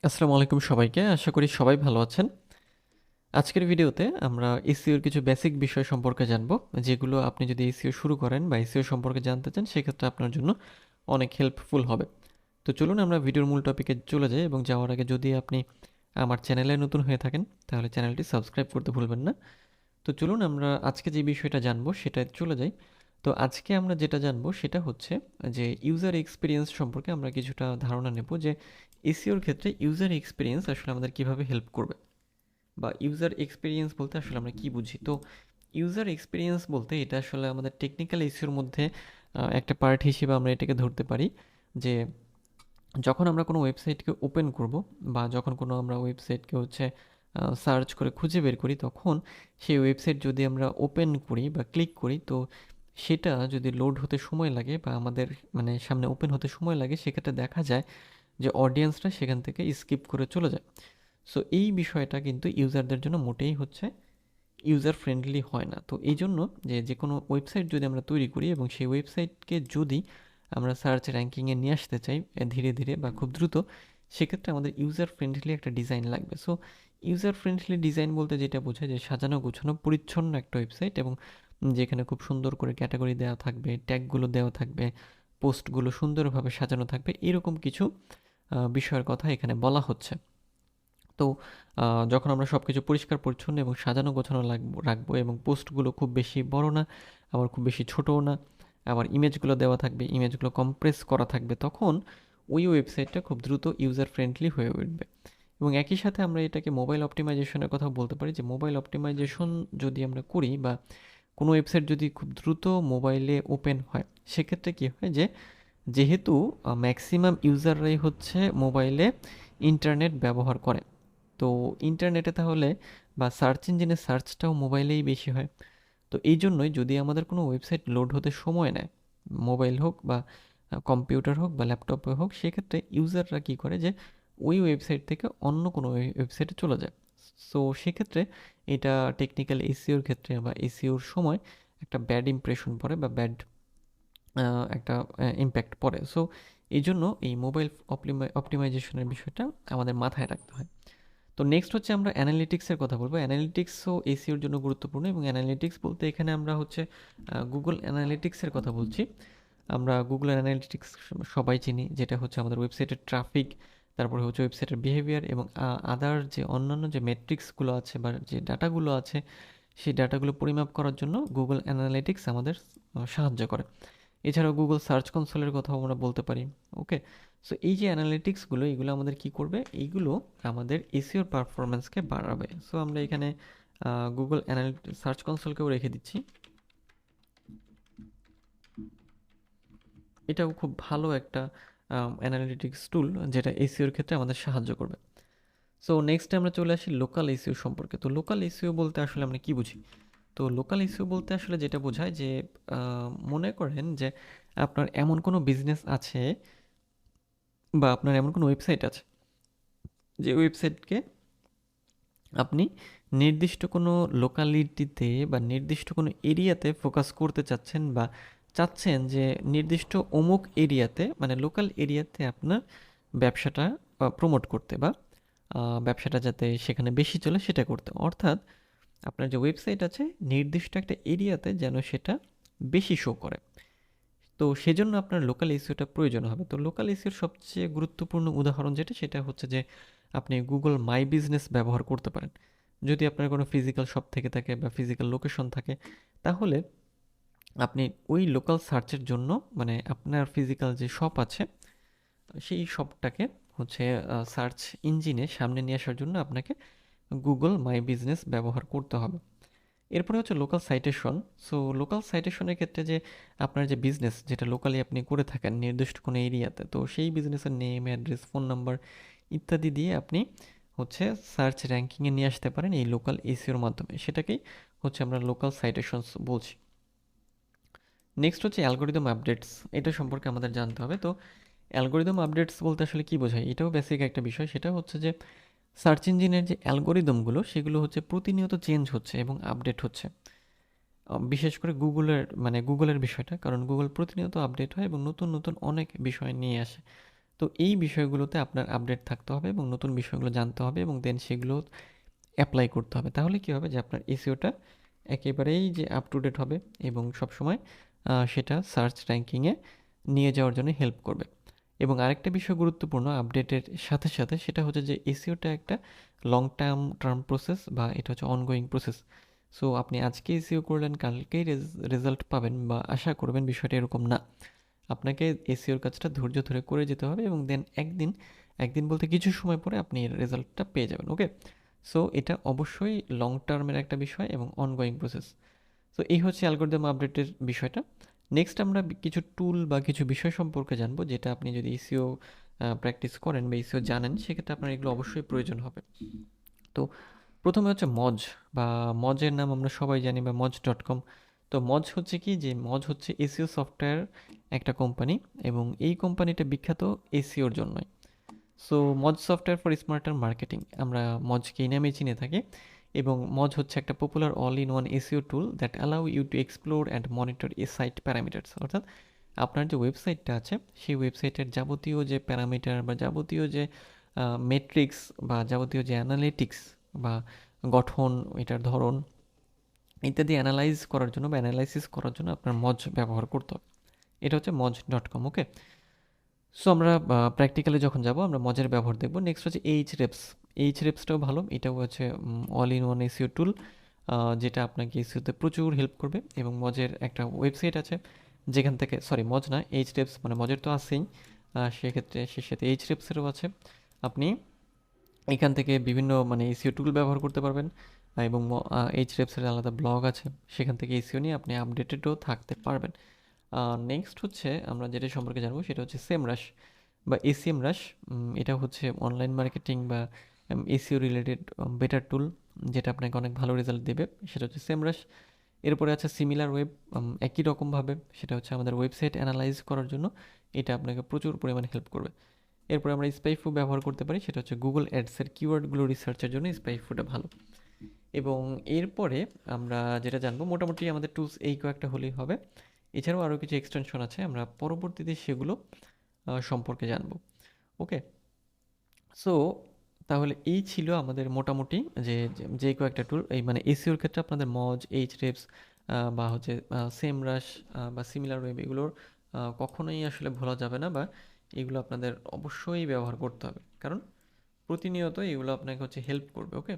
আসসালামু আলাইকুম সবাইকে। আশা করি সবাই ভালো আছেন। আজকের ভিডিওতে আমরা এসইওর কিছু বেসিক বিষয় সম্পর্কে জানব, যেগুলো আপনি যদি এসইও শুরু করেন বা এসইও সম্পর্কে জানতে চান সেক্ষেত্রে আপনার জন্য অনেক হেল্পফুল হবে। তো চলুন আমরা ভিডিওর মূল টপিকে চলে যাই, এবং যাওয়ার আগে যদি আপনি আমার চ্যানেলে নতুন হয়ে থাকেন তাহলে চ্যানেলটি সাবস্ক্রাইব করতে ভুলবেন না। তো চলুন আমরা আজকে যে বিষয়টা জানবো সেটায় চলে যাই। তো আজকে আমরা যেটা জানবো সেটা হচ্ছে যে ইউজার এক্সপিরিয়েন্স সম্পর্কে আমরা কিছুটা ধারণা নেব, যে এসইওর ক্ষেত্রে ইউজার এক্সপিরিয়েন্স আসলে আমাদের কিভাবে হেল্প করবে, বা ইউজার এক্সপিরিয়েন্স বলতে আসলে আমরা কি বুঝি। তো ইউজার এক্সপিরিয়েন্স বলতে এটা আসলে আমাদের টেকনিক্যাল ইস্যুর মধ্যে একটা পার্ট হিসেবে আমরা এটাকে ধরতে পারি, যে যখন আমরা কোনো ওয়েবসাইটকে ওপেন করব, বা যখন কোনো আমরা ওয়েবসাইটকে সার্চ করে খুঁজে বের করি, তখন সেই ওয়েবসাইট যদি আমরা ওপেন করি বা ক্লিক করি, তো সেটা যদি লোড হতে সময় লাগে বা আমাদের সামনে ওপেন হতে সময় লাগে, সেক্ষেত্রে দেখা যায় যে অডিয়েন্সরা সেখান থেকে স্কিপ করে চলে যায়। সো এই বিষয়টা কিন্তু ইউজারদের জন্য মোটেই ইউজার ফ্রেন্ডলি হয় না। তো এই জন্য যে কোনো ওয়েবসাইট যদি আমরা তৈরি করি এবং সেই ওয়েবসাইটকে যদি আমরা সার্চ র্যাঙ্কিংয়ে নিয়ে আসতে চাই ধীরে ধীরে বা খুব দ্রুত, সেক্ষেত্রে আমাদের ইউজার ফ্রেন্ডলি একটা ডিজাইন লাগবে। সো ইউজার ফ্রেন্ডলি ডিজাইন বলতে যেটা বোঝায় যে সাজানো গোছানো পরিচ্ছন্ন একটা ওয়েবসাইট, এবং যেখানে খুব সুন্দর করে ক্যাটাগরি দেওয়া থাকবে, ট্যাগগুলো দেওয়া থাকবে, পোস্টগুলো সুন্দরভাবে সাজানো থাকবে, এরকম কিছু বিষয়ের কথা এখানে বলা হচ্ছে। তো যখন আমরা সব কিছু পরিষ্কার পরিচ্ছন্ন এবং সাজানো গোছানো রাখবো, এবং পোস্টগুলো খুব বেশি বড় না, আবার খুব বেশি ছোটও না, আবার ইমেজগুলো দেওয়া থাকবে, ইমেজগুলো কম্প্রেস করা থাকবে, তখন ওই ওয়েবসাইটটা খুব দ্রুত ইউজার ফ্রেন্ডলি হয়ে উঠবে। এবং একই সাথে আমরা এটাকে মোবাইল অপটিমাইজেশনের কথাও বলতে পারি, যে মোবাইল অপটিমাইজেশন যদি আমরা করি, বা কোনো ওয়েবসাইট যদি খুব দ্রুত মোবাইলে ওপেন হয়, সেক্ষেত্রে কী হয়, যে যেহেতু ম্যাক্সিমাম ইউজাররাই হচ্ছে মোবাইলে ইন্টারনেট ব্যবহার করে, তো ইন্টারনেটে তাহলে বা সার্চ ইঞ্জিনের সার্চটাও মোবাইলেই বেশি হয়। তো এই জন্যই যদি আমাদের কোনো ওয়েবসাইট লোড হতে সময় নেয়, মোবাইল হোক বা কম্পিউটার হোক বা ল্যাপটপে হোক, সেক্ষেত্রে ইউজাররা কী করে, যে ওই ওয়েবসাইট থেকে অন্য কোনো ওয়েবসাইটে চলে যায়। সো সেক্ষেত্রে এটা টেকনিক্যাল এসিওর ক্ষেত্রে বা এসিওর সময় একটা ব্যাড ইমপ্রেশন পড়ে, বা ব্যাড একটা ইম্প্যাক্ট পড়ে। সো এই জন্য এই মোবাইল অপটিমাইজেশনের বিষয়টা আমাদের মাথায় রাখতে হয়। তো নেক্সট হচ্ছে আমরা অ্যানালিটিক্সের কথা বলবো। অ্যানালিটিক্সও এসিওর জন্য গুরুত্বপূর্ণ, এবং অ্যানালিটিক্স বলতে এখানে আমরা গুগল অ্যানালিটিক্সের কথা বলছি। আমরা গুগল অ্যানালিটিক্স সবাই চিনি, যেটা হচ্ছে আমাদের ওয়েবসাইটের ট্রাফিক, তারপরে হচ্ছে ওয়েবসাইটের বিহেভিয়ার এবং আদার যে অন্যান্য যে মেট্রিক্সগুলো আছে বা যে ডাটাগুলো আছে, সেই ডাটাগুলো পরিমাপ করার জন্য গুগল অ্যানালিটিক্স আমাদের সাহায্য করে। এছাড়াও গুগল সার্চ কনসোলের কথাও আমরা বলতে পারি। ওকে, সো এই যে অ্যানালিটিক্সগুলো, এগুলো আমাদের কি করবে, এইগুলো আমাদের এসইওর পারফরমেন্সকে বাড়াবে। সো আমরা এখানে গুগল সার্চ কনসোলকেও রেখে দিচ্ছি। এটাও খুব ভালো একটা অ্যানালিটিক্স টুল, যেটা এসইওর ক্ষেত্রে আমাদের সাহায্য করবে। সো নেক্সট আমরা চলে আসি লোকাল এসইও সম্পর্কে। তো লোকাল এসইও বলতে আসলে আমরা কি বুঝি? তো লোকাল এসইও বলতে আসলে যেটা বোঝায়, যে মনে করেন যে আপনার এমন কোনো বিজনেস আছে বা আপনার এমন কোনো ওয়েবসাইট আছে, যে ওয়েবসাইটকে আপনি নির্দিষ্ট কোনো লোকালিটিতে বা নির্দিষ্ট কোনো এরিয়াতে ফোকাস করতে চাচ্ছেন, বা চাচ্ছেন যে নির্দিষ্ট অমুক এরিয়াতে, মানে লোকাল এরিয়াতে আপনার ব্যবসাটা প্রমোট করতে, বা ব্যবসাটা যাতে সেখানে বেশি চলে সেটা করতে। অর্থাৎ আপনার যে ওয়েবসাইট আছে নির্দিষ্ট একটা এরিয়াতে যেন সেটা বেশি শো করে। তো সেজন্য আপনার লোকাল এসইওটা প্রয়োজন হবে। তো লোকাল এসইওর সবচেয়ে গুরুত্বপূর্ণ উদাহরণ যেটা, সেটা হচ্ছে যে আপনি গুগল মাই বিজনেস ব্যবহার করতে পারেন। যদি আপনার কোনো ফিজিক্যাল শপ থেকে থাকে বা ফিজিক্যাল লোকেশন থাকে, তাহলে আপনি ওই লোকাল সার্চের জন্য, মানে আপনার ফিজিক্যাল যে শপ আছে সেই শপটাকে সার্চ ইঞ্জিনে সামনে নিয়ে আসার জন্য আপনাকে গুগল মাই বিজনেস ব্যবহার করতে হবে। এরপরে হচ্ছে লোকাল সাইটেশন। সো লোকাল সাইটেশনের ক্ষেত্রে যে আপনার যে বিজনেস যেটা লোকালি আপনি করে থাকেন নির্দিষ্ট কোনো এরিয়াতে, তো সেই বিজনেসের নেম, অ্যাড্রেস, ফোন নাম্বার ইত্যাদি দিয়ে আপনি সার্চ র্যাঙ্কিংয়ে নিয়ে আসতে পারেন এই লোকাল এসিওর মাধ্যমে। সেটাকেই আমরা লোকাল সাইটেশনস বলছি। নেক্সট হচ্ছে অ্যালগোরিদম আপডেটস। এটা সম্পর্কে আমাদের জানতে হবে। তো অ্যালগোরিদম আপডেটস বলতে আসলে কী বোঝায়, এটাও বেসিক একটা বিষয়। সেটা হচ্ছে যে সার্চ ইঞ্জিনের যে অ্যালগোরিদমগুলো, সেগুলো প্রতিনিয়ত চেঞ্জ হচ্ছে এবং আপডেট হচ্ছে। বিশেষ করে গুগলের বিষয়টা, কারণ গুগল প্রতিনিয়ত আপডেট হয় এবং নতুন নতুন অনেক বিষয় নিয়ে আসে। তো এই বিষয়গুলোতে আপনার আপডেট থাকতে হবে এবং নতুন বিষয়গুলো জানতে হবে এবং দেন সেগুলো অ্যাপ্লাই করতে হবে। তাহলে কী হবে যে আপনার এসইওটা একেবারেই যে আপ টু ডেট হবে এবং সবসময় সেটা সার্চ র্যাঙ্কিংয়ে নিয়ে যাওয়ার জন্য হেল্প করবে। এবং আরেকটা বিষয় গুরুত্বপূর্ণ আপডেটের সাথে সাথে, সেটা হচ্ছে যে এসইওটা একটা লং টার্ম প্রসেস বা এটা হচ্ছে অনগোয়িং প্রসেস। সো আপনি আজকে এসইও করলেন, কালকেই রেজাল্ট পাবেন বা আশা করবেন, বিষয়টা এরকম না। আপনাকে এসইওর কাজটা ধৈর্য ধরে করে যেতে হবে এবং দেন একদিন বলতে কিছু সময় পরে আপনি এর রেজাল্টটা পেয়ে যাবেন। ওকে, সো এটা অবশ্যই লং টার্মের একটা বিষয় এবং অনগোয়িং প্রসেস। তো এই হচ্ছে অ্যালগরিদম আপডেটের বিষয়টা। নেক্সট আমরা কিছু টুল বা কিছু বিষয় সম্পর্কে জানবো, যেটা আপনি যদি এসইও প্র্যাকটিস করেন বা এসইও জানেন, সেক্ষেত্রে আপনার এগুলো অবশ্যই প্রয়োজন হবে। তো প্রথমে হচ্ছে মজ, বা মজের নাম আমরা সবাই জানি, বা moj.com। তো মজ হচ্ছে কি, যে মজ হচ্ছে এসইও সফটওয়্যার একটা কোম্পানি এবং এই কোম্পানিটা বিখ্যাত এসইওর জন্যই। So Moj software for smarter marketing, আমরা মজকে এই নামেই চিনে থাকি। এবং মজ হচ্ছে একটা popular all in one SEO tool that allow you to explore and monitor a site parameters. অর্থাৎ আপনার যে ওয়েবসাইটটা আছে, সেই ওয়েবসাইটের যাবতীয় যে প্যারামিটার বা যাবতীয় যে মেট্রিক্স বা যাবতীয় যে অ্যানালিটিক্স বা গঠন, এটার ধরন ইত্যাদি অ্যানালাইজ করার জন্য বা অ্যানালাইসিস করার জন্য আপনার মজ ব্যবহার করতে হবে। এটা হচ্ছে moj.com। ওকে, সো আমরা প্র্যাকটিক্যালি যখন যাব আমরা মজের ব্যবহার দেখব। নেক্সট হচ্ছে এইচ রেপসটাও ভালো, এটাও হচ্ছে অল ইন ওয়ান এসইও টুল, যেটা আপনাকে এসইওতে প্রচুর হেল্প করবে। এবং মজের একটা ওয়েবসাইট আছে যেখান থেকে, সরি মজ না, এইচ রেপস, মানে মজের তো আছেই, সেক্ষেত্রে সে সাথে এইচ রেপসেরও আছে। আপনি এখান থেকে বিভিন্ন মানে এসইও টুল ব্যবহার করতে পারবেন এবং এইচ রেপসের আলাদা ব্লগ আছে, সেখান থেকে এসইও নিয়ে আপনি আপডেটেডও থাকতে পারবেন। নেক্সট হচ্ছে আমরা যেটা সম্পর্কে জানবো সেটা হচ্ছে সেমরাশ বা এসিএমরাশ। এটা হচ্ছে অনলাইন মার্কেটিং বা এসইও রিলেটেড বেটার টুল, যেটা আপনাকে অনেক ভালো রেজাল্ট দেবে, সেটা হচ্ছে সেমরাশ। এরপরে আছে সিমিলার ওয়েব, একই রকমভাবে সেটা হচ্ছে আমাদের ওয়েবসাইট অ্যানালাইজ করার জন্য এটা আপনাকে প্রচুর পরিমাণে হেল্প করবে। এরপরে আমরা স্পাইফু ব্যবহার করতে পারি, সেটা হচ্ছে গুগল অ্যাডসের কিওয়ার্ডগুলো রিসার্চের জন্য স্পাইফুটা ভালো। এবং এরপরে আমরা যেটা জানবো, মোটামুটি আমাদের টুলস এই কয়েকটা হলেই হবে। এছাড়াও আরও কিছু এক্সটেনশন আছে, আমরা পরবর্তীতে সেগুলো সম্পর্কে জানবো। ওকে, সো তাহলে এই ছিল আমাদের মোটামুটি যে কয়েকটা টুল, এই মানে এসইওর ক্ষেত্রে আপনাদের মজ, এইচ রেপস বা হচ্ছে সেমরাশ বা সিমিলার ওয়েব, এগুলোর কখনোই আসলে ভোলা যাবে না, বা এগুলো আপনাদের অবশ্যই ব্যবহার করতে হবে, কারণ প্রতিনিয়ত এগুলো আপনাকে হচ্ছে হেল্প করবে। ওকে,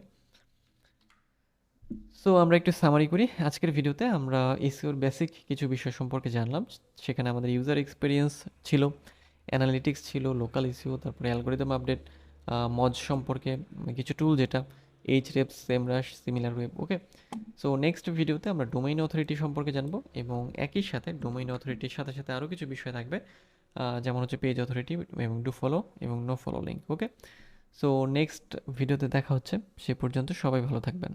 সো আমরা একটু সামারি করি। আজকের ভিডিওতে আমরা এসইওর বেসিক কিছু বিষয় সম্পর্কে জানলাম। সেখানে আমাদের ইউজার এক্সপিরিয়েন্স ছিল, অ্যানালিটিক্স ছিল, লোকাল এসইও, তারপরে অ্যালগোরিদম আপডেট, মজ সম্পর্কে কিছু টুল, যেটা এইচ রেপস, সেমরাশ, সিমিলার ওয়েব। ওকে, সো নেক্সট ভিডিওতে আমরা ডোমেইন অথরিটি সম্পর্কে জানবো এবং একই সাথে ডোমেইন অথরিটির সাথে সাথে আরও কিছু বিষয় থাকবে, যেমন হচ্ছে পেজ অথরিটি এবং ডু ফলো এবং নো ফলো লিঙ্ক। ওকে, সো নেক্সট ভিডিওতে দেখা হচ্ছে, সে পর্যন্ত সবাই ভালো থাকবেন।